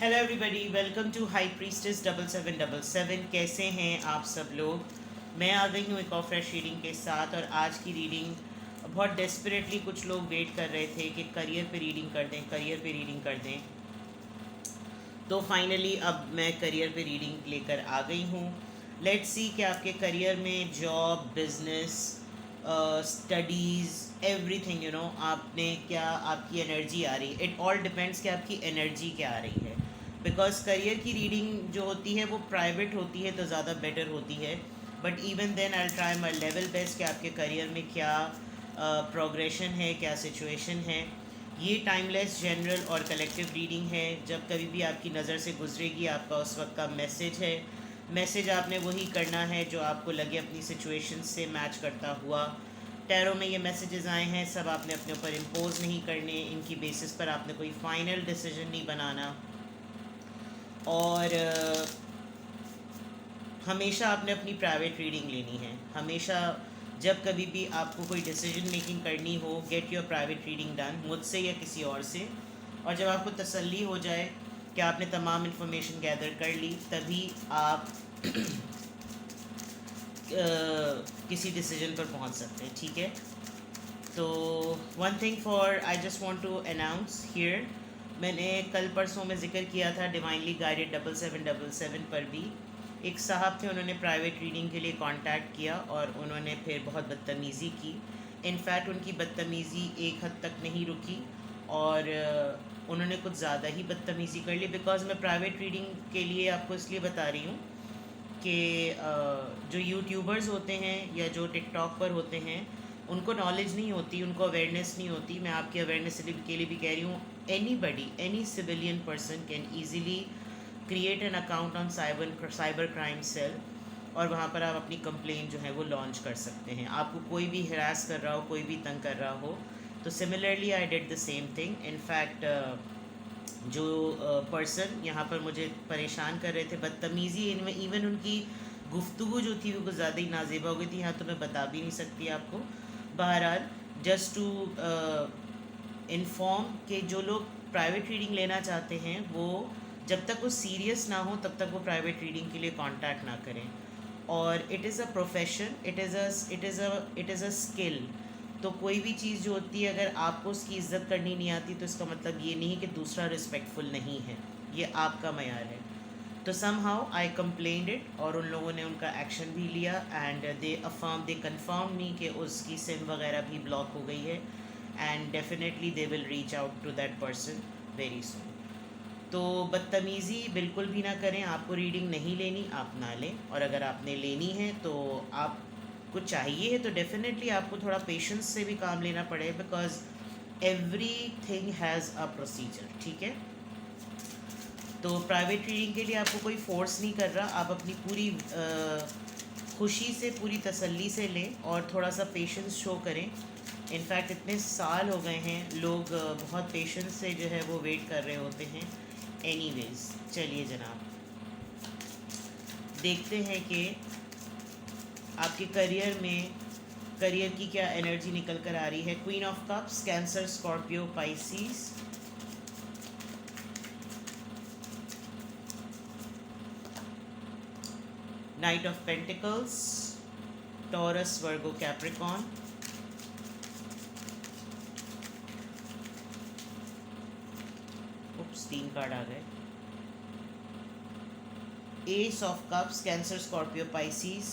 Hello everybody, welcome to high priestess 7777। कैसे हैं आप सब लोग। मैं आ गई हूँ एक और फ्रेश रीडिंग के साथ। और आज की रीडिंग बहुत डेस्परेटली कुछ लोग वेट कर रहे थे कि करियर पे रीडिंग कर दें, करियर पे रीडिंग कर दें। तो फाइनली अब मैं करियर पे रीडिंग लेकर आ गई हूँ। लेट्स सी कि आपके करियर में जॉब, बिजनेस, स्टडीज़, एवरीथिंग आपने क्या, आपकी एनर्जी आ रही है। इट ऑल डिपेंड्स कि आपकी एनर्जी क्या आ रही है। बिकॉज करियर की रीडिंग जो होती है वो प्राइवेट होती है तो ज़्यादा बेटर होती है। But even then I try my level best कि आपके करियर में क्या प्रोग्रेशन है, क्या सिचुएशन है। ये टाइमलेस, जनरल और कलेक्टिव रीडिंग है। जब कभी भी आपकी नज़र से गुजरेगी आपका उस वक्त का मैसेज है। मैसेज आपने वही करना है जो आपको लगे अपनी सिचुएशन से मैच करता हुआ। टैरो में ये मैसेजेस आए हैं, सब आपने अपने ऊपर इम्पोज नहीं करने, इनकी बेसिस पर आपने कोई फाइनल डिसीजन नहीं बनाना। और हमेशा आपने अपनी प्राइवेट रीडिंग लेनी है। हमेशा जब कभी भी आपको कोई डिसीजन मेकिंग करनी हो, get your private reading done, मुझसे या किसी और से। और जब आपको तसल्ली हो जाए कि आपने तमाम इन्फॉर्मेशन गैदर कर ली, तभी आप किसी डिसीजन पर पहुंच सकते हैं। ठीक है। तो one thing for I just want to announce here, मैंने कल परसों में ज़िक्र किया था डिवाइनली गाइडेड 7777 पर भी एक साहब थे, उन्होंने प्राइवेट रीडिंग के लिए कांटेक्ट किया और उन्होंने फिर बहुत बदतमीज़ी की। इनफैक्ट उनकी बदतमीज़ी एक हद तक नहीं रुकी और उन्होंने कुछ ज़्यादा ही बदतमीज़ी कर ली। बिकॉज़ मैं प्राइवेट रीडिंग के लिए आपको इसलिए बता रही हूँ कि जो यूट्यूबर्स होते हैं या जो टिकटॉक पर होते हैं उनको नॉलेज नहीं होती, उनको अवेयरनेस नहीं होती। मैं आपकी अवेयरनेस के लिए भी कह रही हूँ, anybody, any civilian person can easily create an account on cyber crime cell और वहाँ पर आप अपनी कंप्लेंट जो है वो लॉन्च कर सकते हैं। आपको कोई भी हरास कर रहा हो, कोई भी तंग कर रहा हो, तो similarly I did the same thing. In fact जो पर्सन यहाँ पर मुझे परेशान कर रहे थे, बदतमीज़ी इनमें, इवन उनकी गुफ्तगू जो थी वो कुछ ज़्यादा ही नाजेबा हो गई थी। यहाँ तो मैं बता भी नहीं सकती आपको। बहरहाल, जस्ट टू इन्फॉर्म कि जो लोग प्राइवेट रीडिंग लेना चाहते हैं वो जब तक वो सीरियस ना हो तब तक वो प्राइवेट रीडिंग के लिए कांटेक्ट ना करें। और it is a profession, it is a skill. तो कोई भी चीज़ जो होती है, अगर आपको उसकी इज़्ज़त करनी नहीं आती तो इसका मतलब ये नहीं कि दूसरा रिस्पेक्टफुल नहीं है, ये आपका मयार है। तो somehow I complained it और उन लोगों ने उनका एक्शन भी लिया एंड दे कन्फर्म मी कि उसकी सिम वगैरह भी ब्लॉक हो गई है and definitely they will reach out to that person very soon. तो बदतमीज़ी बिल्कुल भी ना करें। आपको रीडिंग नहीं लेनी आप ना लें, और अगर आपने लेनी है तो आपको चाहिए है तो डेफिनेटली आपको थोड़ा पेशेंस से भी काम लेना पड़ेगा, because every thing has a procedure. ठीक है। तो प्राइवेट रीडिंग के लिए आपको कोई फोर्स नहीं कर रहा, आप अपनी पूरी खुशी से, पूरी तसल्ली से लें और थोड़ा सा पेशेंस शो करें। इनफैक्ट इतने साल हो गए हैं, लोग बहुत पेशेंस से जो है वो वेट कर रहे होते हैं। एनीवेज, चलिए जनाब, देखते हैं कि आपके करियर की क्या एनर्जी निकल कर आ रही है। Queen of cups, Cancer, Scorpio, Pisces. Knight of pentacles, Taurus, Virgo, Capricorn. Oops, 3 card आ गए। Ace of cups, Cancer, Scorpio, Pisces.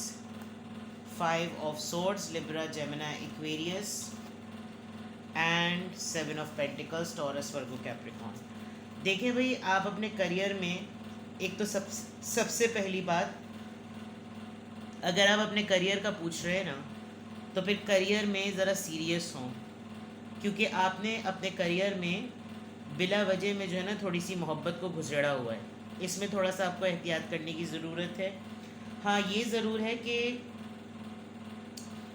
5 of swords, Libra, Gemini, Aquarius and 7 of pentacles, Taurus, Virgo, Capricorn. देखिए भाई, आप अपने career में एक तो सबसे पहली बात, अगर आप अपने करियर का पूछ रहे हैं ना, तो फिर करियर में ज़रा सीरियस हों, क्योंकि आपने अपने करियर में बिला वजह में जो है ना थोड़ी सी मोहब्बत को घुसेड़ा हुआ है। इसमें थोड़ा सा आपको एहतियात करने की ज़रूरत है। हाँ, ये ज़रूर है कि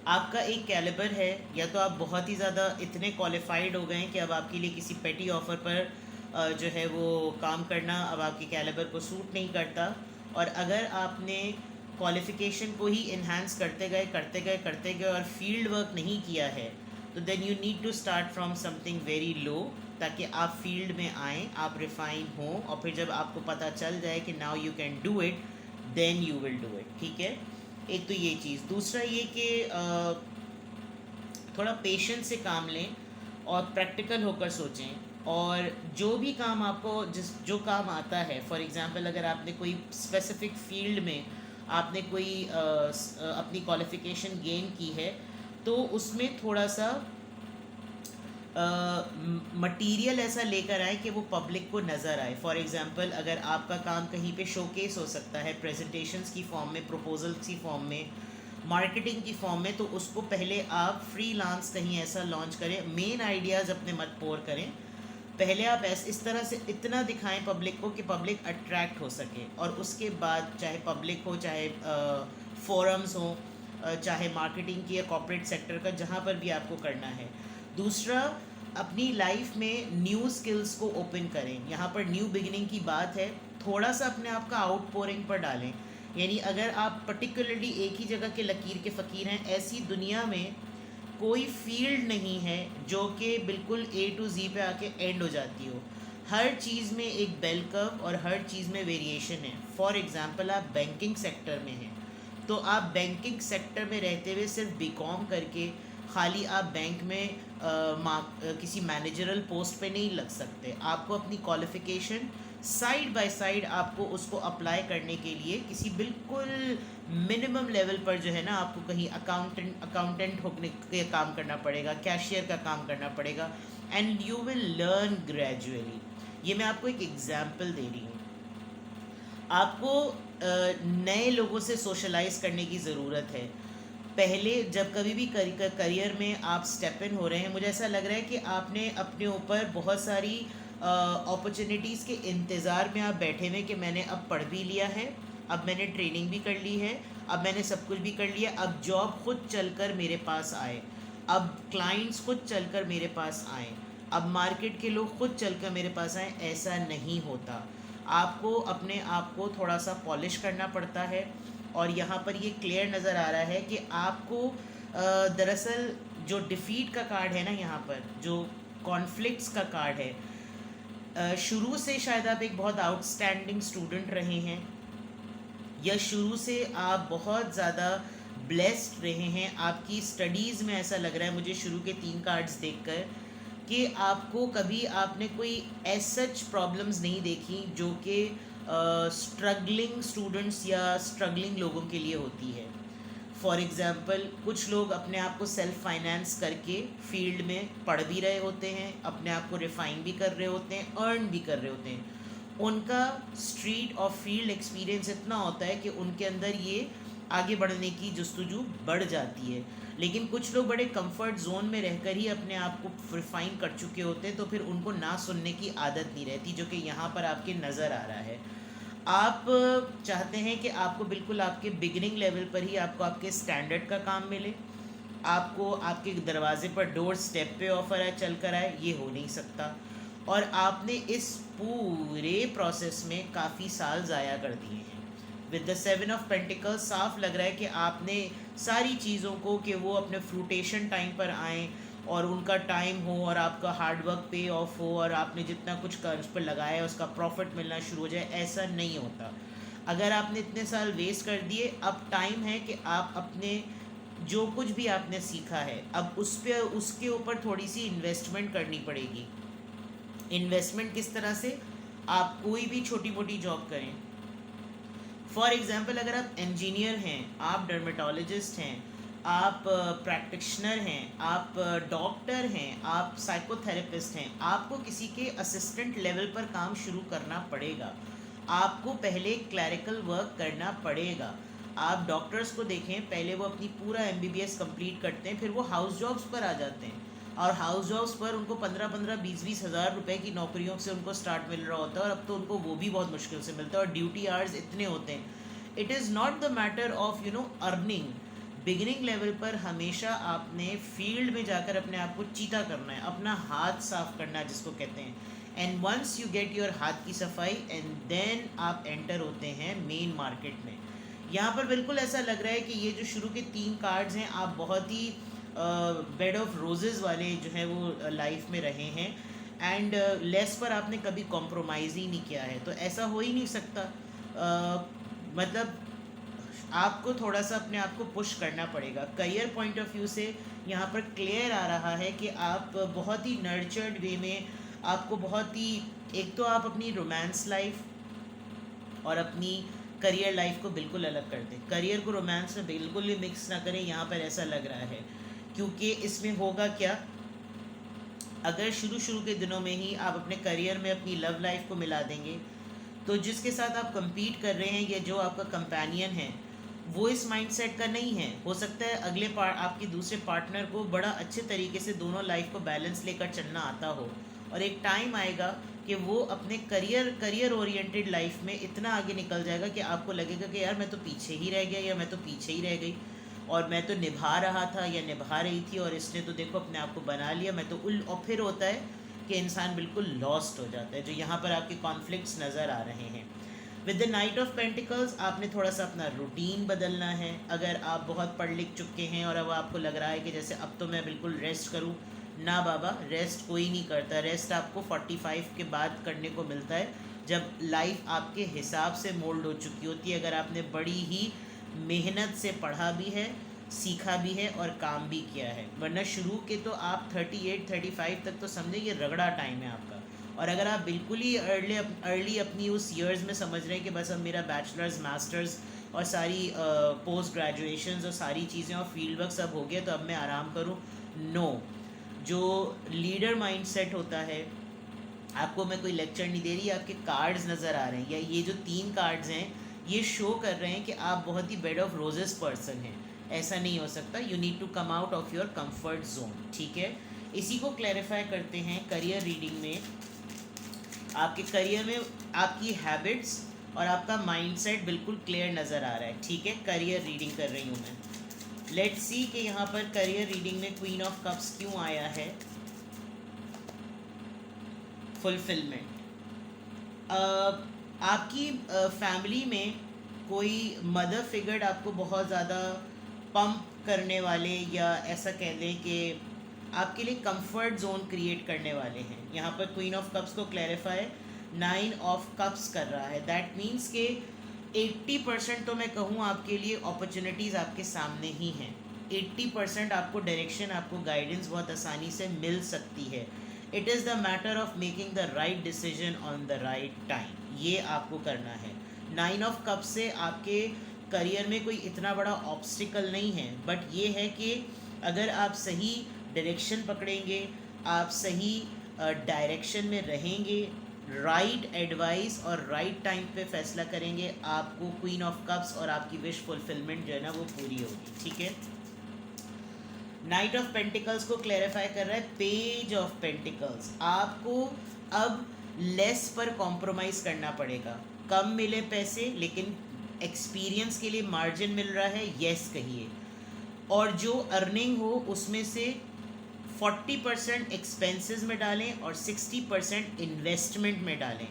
आपका एक कैलिबर है, या तो आप बहुत ही ज़्यादा इतने क्वालिफाइड हो गए हैं कि अब आपके लिए किसी पेटी ऑफ़र पर जो है वो काम करना अब आपके कैलिबर को सूट नहीं करता। और अगर आपने क्वालिफ़िकेशन को ही इन्हांस करते गए और फील्ड वर्क नहीं किया है, तो then you need to start from something very low ताकि आप फील्ड में आएँ, आप रिफाइन हों, और फिर जब आपको पता चल जाए कि now you can do it, then you will do it. ठीक है, एक तो ये चीज़। दूसरा ये कि थोड़ा पेशेंस से काम लें और प्रैक्टिकल होकर सोचें, और जो भी काम आपको जो काम आता है, फॉर एग्जांपल अगर आपने कोई स्पेसिफिक फील्ड में आपने कोई अपनी क्वालिफ़िकेशन गेन की है, तो उसमें थोड़ा सा मटेरियल ऐसा लेकर आए कि वो पब्लिक को नज़र आए। फॉर एग्जांपल अगर आपका काम कहीं पे शोकेस हो सकता है, प्रेजेंटेशंस की फॉर्म में, प्रपोजल्स की फॉर्म में, मार्केटिंग की फॉर्म में, तो उसको पहले आप फ्रीलांस कहीं ऐसा लॉन्च करें। मेन आइडियाज़ अपने मत पोर करें, पहले आप इस तरह से इतना दिखाएं पब्लिक को कि पब्लिक अट्रैक्ट हो सके, और उसके बाद चाहे पब्लिक हो, चाहे फोरम्स हो, चाहे मार्केटिंग की या कॉर्पोरेट सेक्टर का, जहाँ पर भी आपको करना है। दूसरा, अपनी लाइफ में न्यू स्किल्स को ओपन करें। यहाँ पर न्यू बिगिनिंग की बात है, थोड़ा सा अपने आप का आउटपोरिंग पर डालें। यानी अगर आप पर्टिकुलरली एक ही जगह के लकीर के फ़कीर हैं, ऐसी दुनिया में कोई फील्ड नहीं है जो कि बिल्कुल ए टू ज़ी पे आके एंड हो जाती हो। हर चीज़ में एक बेल कर्व और हर चीज़ में वेरिएशन है। फॉर एग्ज़ाम्पल आप बैंकिंग सेक्टर में हैं, तो आप बैंकिंग सेक्टर में रहते हुए सिर्फ बीकॉम करके खाली आप बैंक में किसी मैनेजरल पोस्ट पे नहीं लग सकते। आपको अपनी क्वालिफ़िकेशन साइड बाय साइड आपको उसको अप्लाई करने के लिए किसी बिल्कुल मिनिमम लेवल पर जो है ना, आपको कहीं अकाउंटेंट होने के काम करना पड़ेगा, कैशियर का काम करना पड़ेगा, and you will learn gradually. ये मैं आपको एक एग्जांपल दे रही हूँ। आपको नए लोगों से सोशलाइज करने की ज़रूरत है। पहले जब कभी भी करियर में आप स्टेप इन हो रहे हैं, मुझे ऐसा लग रहा है कि आपने अपने ऊपर बहुत सारी अपॉर्चुनिटीज़ के इंतज़ार में आप बैठे हुए कि मैंने अब पढ़ भी लिया है, अब मैंने ट्रेनिंग भी कर ली है, अब मैंने सब कुछ भी कर लिया, अब जॉब खुद चलकर मेरे पास आए, अब क्लाइंट्स खुद चलकर मेरे पास आए, अब मार्केट के लोग खुद चलकर मेरे पास आए। ऐसा नहीं होता। आपको अपने आप को थोड़ा सा पॉलिश करना पड़ता है, और यहाँ पर ये क्लियर नज़र आ रहा है कि आपको दरअसल जो डिफ़ीट का कार्ड है ना, यहाँ पर जो कॉन्फ्लिक्ट्स का कार्ड है, शुरू से शायद आप एक बहुत आउटस्टैंडिंग स्टूडेंट रहे हैं, या शुरू से आप बहुत ज़्यादा ब्लेस्ड रहे हैं। आपकी स्टडीज़ में ऐसा लग रहा है मुझे शुरू के 3 कार्ड्स देखकर कि आपको कभी आपने कोई एज सच प्रॉब्लम्स नहीं देखी जो कि स्ट्रगलिंग स्टूडेंट्स या स्ट्रगलिंग लोगों के लिए होती है। फॉर एग्ज़ाम्पल कुछ लोग अपने आप को सेल्फ फाइनेंस करके फील्ड में पढ़ भी रहे होते हैं, अपने आप को रिफ़ाइन भी कर रहे होते हैं, अर्न भी कर रहे होते हैं। उनका स्ट्रीट और फील्ड एक्सपीरियंस इतना होता है कि उनके अंदर ये आगे बढ़ने की जस्तजू बढ़ जाती है। लेकिन कुछ लोग बड़े कंफर्ट जोन में रहकर ही अपने आप को रिफाइन कर चुके होते हैं, तो फिर उनको ना सुनने की आदत नहीं रहती, जो कि यहाँ पर आपके नज़र आ रहा है। आप चाहते हैं कि आपको बिल्कुल आपके बिगिनिंग लेवल पर ही आपको आपके स्टैंडर्ड का काम मिले, आपको आपके दरवाजे पर डोर स्टेप पे ऑफ़र है चल कर आए, ये हो नहीं सकता। और आपने इस पूरे प्रोसेस में काफ़ी साल ज़ाया कर दिए हैं। विद द 7 ऑफ पेंटिकल्स साफ लग रहा है कि आपने सारी चीज़ों को कि वो अपने फ्रूटेशन टाइम पर आएँ और उनका टाइम हो और आपका हार्डवर्क पे ऑफ हो और आपने जितना कुछ कर उस पर लगाया है उसका प्रॉफिट मिलना शुरू हो जाए। ऐसा नहीं होता। अगर आपने इतने साल वेस्ट कर दिए, अब टाइम है कि आप अपने जो कुछ भी आपने सीखा है, अब उसके ऊपर थोड़ी सी इन्वेस्टमेंट करनी पड़ेगी। इन्वेस्टमेंट किस तरह से? आप कोई भी छोटी मोटी जॉब करें। फॉर एग्ज़ाम्पल अगर आप इंजीनियर हैं, आप डर्मेटोलॉजिस्ट हैं, आप प्रैक्टिशनर हैं, आप डॉक्टर हैं, आप साइकोथेरेपिस्ट हैं, आपको किसी के असिस्टेंट लेवल पर काम शुरू करना पड़ेगा। आपको पहले क्लैरिकल वर्क करना पड़ेगा। आप डॉक्टर्स को देखें, पहले वो अपनी पूरा MBBS कंप्लीट करते हैं, फिर वो हाउस जॉब्स पर आ जाते हैं, और हाउस जॉब्स पर उनको 15-15, 20-20 हज़ार रुपये की नौकरियों से उनको स्टार्ट मिल रहा होता है, और अब तो उनको वो भी बहुत मुश्किल से मिलता है, और ड्यूटी आवर्स इतने होते हैं। It is not the matter of earning. Beginning level पर हमेशा आपने फील्ड में जाकर अपने आप को चीता करना है, अपना हाथ साफ करना है जिसको कहते हैं। And once you get your हाथ की सफाई, एंड देन आप एंटर होते हैं मेन मार्केट में। यहाँ पर बिल्कुल ऐसा लग रहा है कि ये जो शुरू के 3 कार्ड्स हैं, आप बहुत ही बेड ऑफ रोजेज़ वाले जो हैं वो लाइफ में रहे हैं। एंड लेस पर आपने कभी कॉम्प्रोमाइज़ ही नहीं किया है, तो ऐसा हो ही नहीं सकता। मतलब आपको थोड़ा सा अपने आप को पुश करना पड़ेगा। करियर पॉइंट ऑफ व्यू से यहाँ पर क्लियर आ रहा है कि आप बहुत ही नर्चर्ड वे में, आपको बहुत ही, एक तो आप अपनी रोमांस लाइफ और अपनी करियर लाइफ को बिल्कुल अलग कर दें। करियर को रोमांस में बिल्कुल भी मिक्स ना करें, यहाँ पर ऐसा लग रहा है। क्योंकि इसमें होगा क्या, अगर शुरू शुरू के दिनों में ही आप अपने करियर में अपनी लव लाइफ को मिला देंगे, तो जिसके साथ आप compete कर रहे हैं या जो आपका कंपेनियन है, वो इस माइंडसेट का नहीं है। हो सकता है अगले आपके दूसरे पार्टनर को बड़ा अच्छे तरीके से दोनों लाइफ को बैलेंस लेकर चलना आता हो, और एक टाइम आएगा कि वो अपने करियर ओरिएंटेड लाइफ में इतना आगे निकल जाएगा कि आपको लगेगा कि यार मैं तो पीछे ही रह गया, या मैं तो पीछे ही रह गई, और मैं तो निभा रहा था या निभा रही थी, और इसने तो देखो अपने आप को बना लिया, मैं तो और फिर होता है कि इंसान बिल्कुल लॉस्ट हो जाता है, जो यहाँ पर आपके कॉन्फ्लिक्ट्स नज़र आ रहे हैं। With the night of pentacles आपने थोड़ा सा अपना रूटीन बदलना है। अगर आप बहुत पढ़ लिख चुके हैं और अब आपको लग रहा है कि जैसे अब तो मैं बिल्कुल रेस्ट करूं, ना बाबा, रेस्ट कोई नहीं करता। रेस्ट आपको 45 के बाद करने को मिलता है, जब लाइफ आपके हिसाब से मोल्ड हो चुकी होती है। अगर आपने बड़ी ही मेहनत से पढ़ा भी है, सीखा भी है और काम भी किया है, वरना शुरू के तो आप 38-35 तक तो समझे ये रगड़ा टाइम है आपका। और अगर आप बिल्कुल ही अर्ली अपनी उस ईयर्स में समझ रहे हैं कि बस अब मेरा बैचलर्स, मास्टर्स और सारी पोस्ट ग्रेजुएशंस और सारी चीज़ें और फील्ड वर्क सब हो गया, तो अब मैं आराम करूं, नो। जो लीडर माइंडसेट होता है, आपको मैं कोई लेक्चर नहीं दे रही, आपके कार्ड्स नज़र आ रहे हैं, या ये जो 3 कार्ड्स हैं ये शो कर रहे हैं कि आप बहुत ही बेड ऑफ रोजेस पर्सन हैं। ऐसा नहीं हो सकता, you need to come out of your comfort zone, ठीक है। इसी को क्लैरिफाई करते हैं करियर रीडिंग में। आपके करियर में आपकी हैबिट्स और आपका माइंडसेट बिल्कुल क्लियर नज़र आ रहा है, ठीक है। करियर रीडिंग कर रही हूँ मैं। लेट्स सी कि यहाँ पर करियर रीडिंग में क्वीन ऑफ कप्स क्यों आया है। फुलफिलमेंट। आपकी फैमिली में कोई मदर फिगर आपको बहुत ज़्यादा पंप करने वाले, या ऐसा कह दें कि आपके लिए कंफर्ट जोन क्रिएट करने वाले हैं। यहाँ पर क्वीन ऑफ कप्स को क्लैरिफाई 9 ऑफ कप्स कर रहा है। दैट मीन्स के 80% तो मैं कहूँ आपके लिए अपॉर्चुनिटीज़ आपके सामने ही हैं। 80% आपको डायरेक्शन, आपको गाइडेंस बहुत आसानी से मिल सकती है। It is the matter of making the right decision on the right time, ये आपको करना है। 9 ऑफ कप से आपके करियर में कोई इतना बड़ा ऑब्स्टिकल नहीं है, बट ये है कि अगर आप सही डायरेक्शन पकड़ेंगे, आप सही डायरेक्शन में रहेंगे, राइट एडवाइस और राइट टाइम पे फैसला करेंगे, आपको क्वीन ऑफ कप्स और आपकी विश फुलफिलमेंट जो है ना वो पूरी होगी, ठीक है। नाइट ऑफ पेंटिकल्स को क्लैरिफाई कर रहा है पेज ऑफ पेंटिकल्स। आपको अब लेस पर कॉम्प्रोमाइज़ करना पड़ेगा। कम मिले पैसे लेकिन एक्सपीरियंस के लिए मार्जिन मिल रहा है, यस कहिए। और जो अर्निंग हो उसमें से 40% एक्सपेंसेस में डालें और 60% इन्वेस्टमेंट में डालें।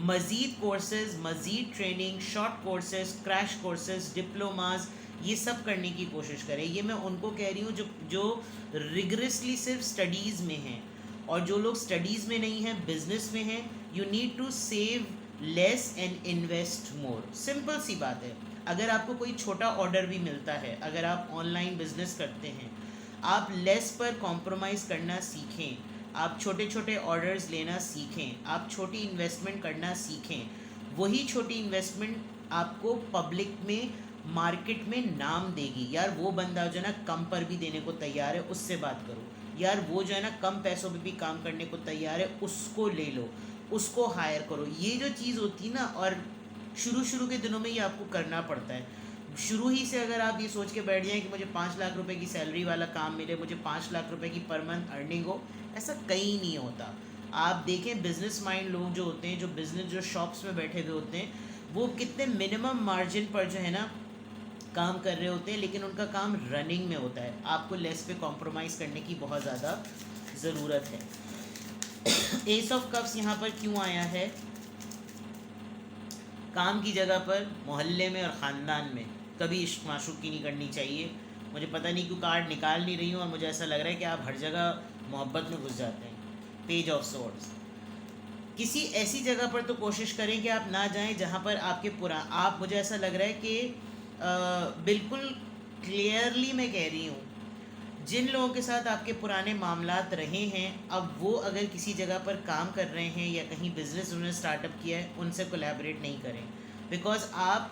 मज़ीद कोर्सेज, मज़ीद training, short courses, crash courses, diplomas, ये सब करने की कोशिश करें। ये मैं उनको कह रही हूँ जो रिगरसली सिर्फ स्टडीज़ में हैं, और जो लोग स्टडीज़ में नहीं हैं, बिजनेस में हैं। You need to save less and invest more. Simple सी बात है। अगर आपको कोई छोटा ऑर्डर भी मिलता है, अगर आप ऑनलाइन बिजनेस करते हैं, आप लेस पर कॉम्प्रोमाइज़ करना सीखें, आप छोटे छोटे ऑर्डर्स लेना सीखें, आप छोटी इन्वेस्टमेंट करना सीखें। वही छोटी इन्वेस्टमेंट आपको पब्लिक में, मार्केट में नाम देगी। यार वो बंदा जो है ना कम पर भी देने को तैयार है, उससे बात करो। यार वो जो है ना कम पैसों पे भी काम करने को तैयार है, उसको ले लो, उसको हायर करो। ये जो चीज़ होती है ना, और शुरू के दिनों में ये आपको करना पड़ता है। शुरू ही से अगर आप ये सोच के बैठ जाएं कि मुझे 5 लाख रुपए की सैलरी वाला काम मिले, मुझे 5 लाख रुपए की पर मंथ अर्निंग हो, ऐसा कहीं नहीं होता। आप देखें बिजनेस माइंड लोग जो होते हैं, जो बिजनेस, जो शॉप्स में बैठे हुए होते हैं, वो कितने मिनिमम मार्जिन पर जो है ना काम कर रहे होते हैं, लेकिन उनका काम रनिंग में होता है। आपको लेस पे कॉम्प्रोमाइज़ करने की बहुत ज़्यादा ज़रूरत है। एस ऑफ कप्स यहाँ पर क्यों आया है? काम की जगह पर, मोहल्ले में और ख़ानदान में कभी इश्क माशूक़ी नहीं करनी चाहिए। मुझे पता नहीं क्यों कार्ड निकाल नहीं रही हूँ, और मुझे ऐसा लग रहा है कि आप हर जगह मोहब्बत में घुस जाते हैं। Page of swords. किसी ऐसी जगह पर तो कोशिश करें कि आप ना जाएं जहां पर आप, मुझे ऐसा लग रहा है कि बिल्कुल क्लियरली मैं कह रही हूँ, जिन लोगों के साथ आपके पुराने मामलात रहे हैं, अब वो अगर किसी जगह पर काम कर रहे हैं या कहीं बिजनेस उन्होंने स्टार्टअप किया है, उनसे कोलैबोरेट नहीं करें। बिकॉज आप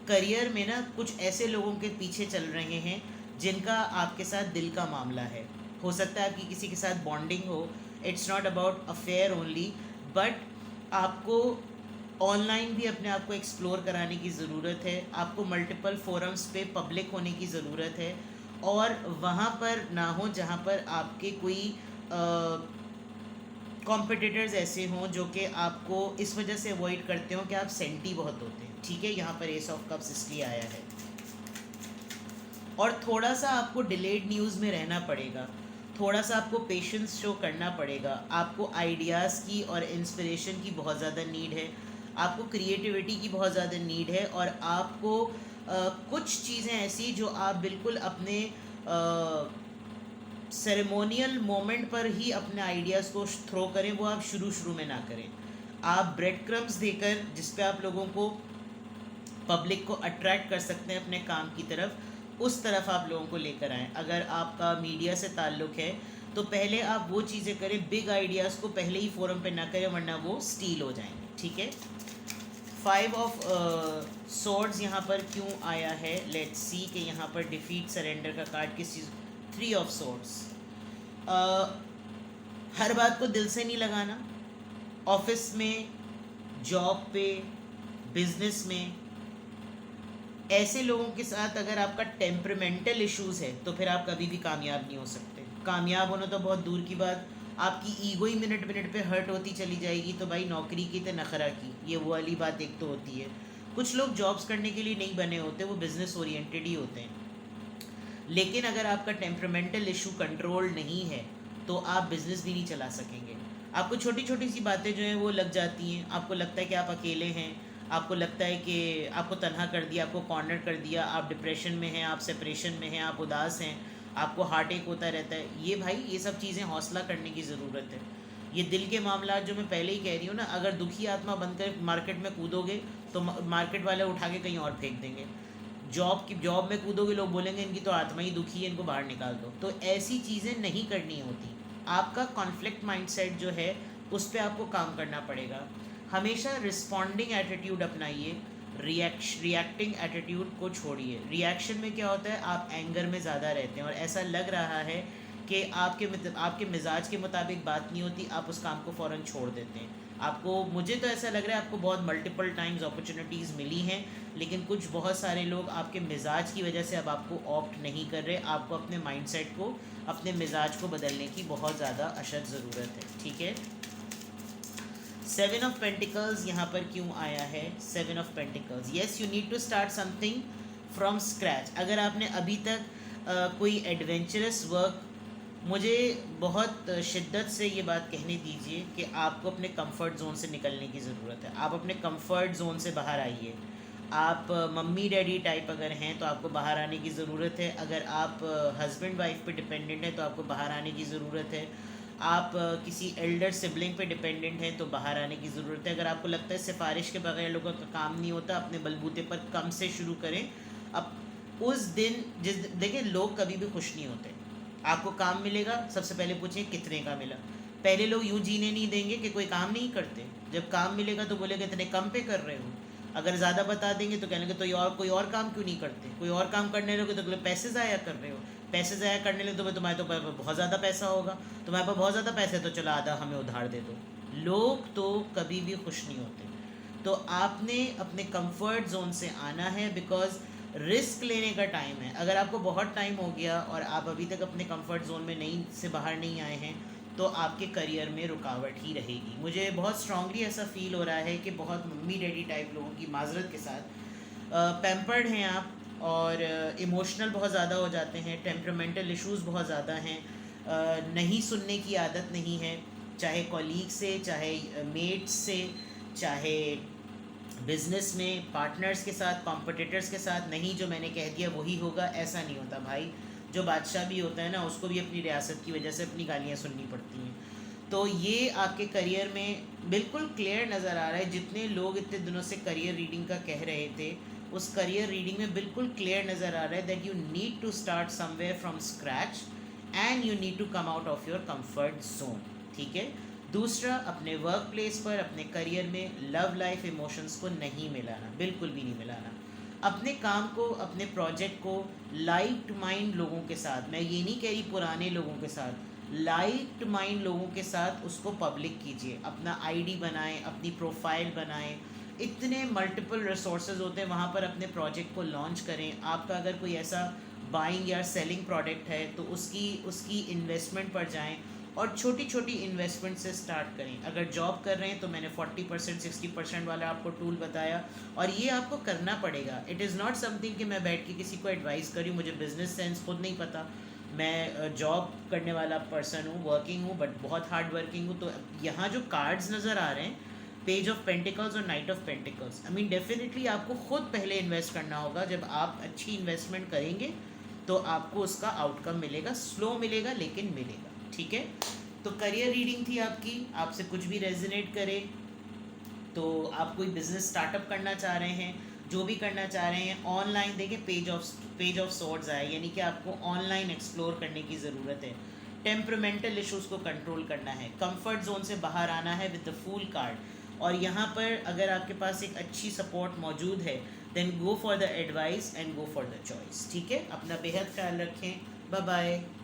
करियर में ना कुछ ऐसे लोगों के पीछे चल रहे हैं जिनका आपके साथ दिल का मामला है। हो सकता है आपकी किसी के साथ बॉन्डिंग हो, it's not about affair only, but आपको ऑनलाइन भी अपने आप को एक्सप्लोर कराने की ज़रूरत है। आपको मल्टीपल फोरम्स पे पब्लिक होने की ज़रूरत है, और वहाँ पर ना हो जहाँ पर आपके कोई कॉम्पिटिटर्स ऐसे हों जो कि आपको इस वजह से अवॉइड करते हो कि आप सेंटी बहुत होते हैं। ठीक है, यहाँ पर एस ऑफ कप्स इसलिए आया है। और थोड़ा सा आपको डिलेड न्यूज़ में रहना पड़ेगा, थोड़ा सा आपको पेशेंस शो करना पड़ेगा। आपको आइडियाज़ की और इंस्पिरेशन की बहुत ज़्यादा नीड है, आपको क्रिएटिविटी की बहुत ज़्यादा नीड है, और आपको कुछ चीज़ें ऐसी जो आप बिल्कुल अपने सेरेमोनियल मोमेंट पर ही अपने आइडियाज़ को थ्रो करें, वो आप शुरू में ना करें। आप ब्रेड क्रम्स देकर जिस पे आप लोगों को, पब्लिक को अट्रैक्ट कर सकते हैं अपने काम की तरफ, उस तरफ आप लोगों को लेकर आएँ। अगर आपका मीडिया से ताल्लुक़ है तो पहले आप वो चीज़ें करें, बिग आइडियाज़ को पहले ही फोरम पे ना करें, वरना वो स्टील हो जाएंगे। ठीक है, 5 ऑफ सॉर्ड्स यहाँ पर क्यों आया है, लेट्स सी कि यहाँ पर डिफीट सरेंडर का कार्ड किस चीज़। 3 ऑफ सॉर्ड्स, हर बात को दिल से नहीं लगाना। ऑफिस में, जॉब पे, बिजनेस में ऐसे लोगों के साथ अगर आपका टेम्परामेंटल इश्यूज़ है तो फिर आप कभी भी कामयाब नहीं हो सकते। कामयाब होना तो बहुत दूर की बात, आपकी ईगो ही मिनट मिनट पे हर्ट होती चली जाएगी। तो भाई नौकरी की तो नखरा की, ये वो वाली बात एक तो होती है। कुछ लोग जॉब्स करने के लिए नहीं बने होते, वो बिज़नेस ओरिएंटेड ही होते हैं। लेकिन अगर आपका टेम्परामेंटल इशू कंट्रोल नहीं है तो आप बिज़नेस भी नहीं चला सकेंगे। आपको छोटी छोटी सी बातें जो हैं वो लग जाती हैं, आपको लगता है कि आप अकेले हैं, आपको लगता है कि आपको तन्हा कर दिया, आपको कॉर्नर कर दिया, आप डिप्रेशन में हैं, आप सेपरेशन में हैं, आप उदास हैं, आपको हार्ट एक होता रहता है। ये भाई, ये सब चीज़ें हौसला करने की ज़रूरत है। ये दिल के मामला जो मैं पहले ही कह रही हूँ ना, अगर दुखी आत्मा बनकर मार्केट में कूदोगे तो मार्केट वाले उठा के कहीं और फेंक देंगे। जॉब में कूदोगे, लोग बोलेंगे इनकी तो आत्मा ही दुखी है, इनको बाहर निकाल दो। तो ऐसी चीज़ें नहीं करनी होती। आपका कॉन्फ्लिक्ट माइंडसेट जो है उस पर आपको काम करना पड़ेगा। हमेशा रिस्पॉन्डिंग एटीट्यूड अपनाइए, रिएक्टिंग एटीट्यूड को छोड़िए। रिएक्शन में क्या होता है, आप एंगर में ज़्यादा रहते हैं और ऐसा लग रहा है कि आपके मिजाज के मुताबिक बात नहीं होती, आप उस काम को फ़ौरन छोड़ देते हैं। आपको, मुझे तो ऐसा लग रहा है आपको बहुत मल्टीपल टाइम्स अपॉर्चुनिटीज़ मिली हैं, लेकिन कुछ बहुत सारे लोग आपके मिजाज की वजह से अब आपको ऑप्ट नहीं कर रहे। आपको अपने माइंडसेट को, अपने मिजाज को बदलने की बहुत ज़्यादा अशद ज़रूरत है। ठीक है, 7 ऑफ पेंटिकल्स यहाँ पर क्यों आया है। 7 of pentacles, yes, you need to start something from scratch. अगर आपने अभी तक कोई एडवेंचरस वर्क, मुझे बहुत शिद्दत से ये बात कहने दीजिए कि आपको अपने कंफर्ट जोन से निकलने की ज़रूरत है। आप अपने कंफर्ट जोन से बाहर आइए। आप मम्मी डैडी टाइप अगर हैं तो आपको बाहर आने की ज़रूरत है। अगर आप हस्बैंड वाइफ पे डिपेंडेंट हैं तो आपको बाहर आने की ज़रूरत है। आप किसी एल्डर सिबलिंग पे डिपेंडेंट हैं तो बाहर आने की ज़रूरत है। अगर आपको लगता है सिफारिश के बगैर लोगों का काम नहीं होता, अपने बलबूते पर कम से शुरू करें। अब उस दिन देखिए, लोग कभी भी खुश नहीं होते। आपको काम मिलेगा, सबसे पहले पूछें कितने का मिला। पहले लोग यूँ जीने नहीं देंगे कि कोई काम नहीं करते, जब काम मिलेगा तो बोलेगा इतने कम पे कर रहे हो। अगर ज़्यादा बता देंगे तो कहने लगे तो कोई और काम क्यों नहीं करते, कोई और काम करने लगे तो पैसे ज़ाया कर रहे हो। पैसे ज़ाया करने लगे तो तुम्हारे तो बहुत ज़्यादा पैसा होगा, तुम्हारे पास बहुत ज़्यादा पैसा है तो चलो आधा हमें उधार दे दो। लोग तो कभी भी खुश नहीं होते। तो आपने अपने कंफर्ट जोन से आना है, बिकॉज रिस्क लेने का टाइम है। अगर आपको बहुत टाइम हो गया और आप अभी तक अपने कंफर्ट जोन में बाहर नहीं आए हैं तो आपके करियर में रुकावट ही रहेगी। मुझे बहुत स्ट्रांगली ऐसा फील हो रहा है कि बहुत मम्मी डैडी टाइप लोगों की माजरत के साथ पैम्पर्ड हैं आप, और इमोशनल बहुत ज़्यादा हो जाते हैं, टेम्परामेंटल इश्यूज़ बहुत ज़्यादा हैं, नहीं सुनने की आदत नहीं है, चाहे कॉलीग से, चाहे मेट्स से, चाहे बिज़नेस में पार्टनर्स के साथ, कॉम्पिटिटर्स के साथ। नहीं, जो मैंने कह दिया वही होगा, ऐसा नहीं होता भाई। जो बादशाह भी होता है ना, उसको भी अपनी रियासत की वजह से अपनी गालियाँ सुननी पड़ती हैं। तो ये आपके करियर में बिल्कुल क्लियर नज़र आ रहा है। जितने लोग इतने दिनों से करियर रीडिंग का कह रहे थे, उस करियर रीडिंग में बिल्कुल क्लियर नज़र आ रहा है that you need to start somewhere from scratch and you need to come out of your comfort zone. ठीक है। दूसरा, अपने वर्क प्लेस पर, अपने करियर में लव लाइफ इमोशंस को नहीं मिलाना, बिल्कुल भी नहीं मिलाना। अपने काम को, अपने प्रोजेक्ट को लाइट माइंड लोगों के साथ, मैं ये नहीं कह रही पुराने लोगों के साथ, लाइट माइंड लोगों के साथ उसको पब्लिक कीजिए। अपना आईडी बनाएं, अपनी प्रोफाइल बनाएं। इतने मल्टीपल रिसोर्सेज होते हैं, वहाँ पर अपने प्रोजेक्ट को लॉन्च करें। आपका अगर कोई ऐसा बाइंग या सेलिंग प्रोडक्ट है तो उसकी उसकी इन्वेस्टमेंट पर जाएं और छोटी छोटी इन्वेस्टमेंट से स्टार्ट करें। अगर जॉब कर रहे हैं तो मैंने 40% 60% वाला आपको टूल बताया, और ये आपको करना पड़ेगा। इट इज़ नॉट समथिंग कि मैं बैठ के किसी को एडवाइस करूँ, मुझे बिजनेस सेंस खुद नहीं पता। मैं जॉब करने वाला पर्सन हूँ, वर्किंग हूँ, बट बहुत हार्ड वर्किंग हूँ। तो यहाँ जो कार्ड्स नज़र आ रहे हैं, पेज ऑफ पेंटिकल्स और night of pentacles, I mean definitely आपको खुद पहले इन्वेस्ट करना होगा। जब आप अच्छी इन्वेस्टमेंट करेंगे तो आपको उसका आउटकम मिलेगा, स्लो मिलेगा लेकिन मिलेगा। ठीक है। तो करियर रीडिंग थी आपकी। आपसे कुछ भी रेजोनेट करे, तो आप कोई बिजनेस स्टार्टअप करना चाह रहे हैं, जो भी करना चाह रहे हैं, ऑनलाइन देखिए पेज ऑफ सॉर्ड्स आए, यानी कि आपको ऑनलाइन एक्सप्लोर करने की ज़रूरत है। टेम्परामेंटल इश्यूज़ को कंट्रोल करना है, कंफर्ट जोन से बाहर आना है विद द फूल कार्ड। और यहाँ पर अगर आपके पास एक अच्छी सपोर्ट मौजूद है, then go for the advice and go for the choice. ठीक है। अपना बेहद ख्याल रखें। Bye bye.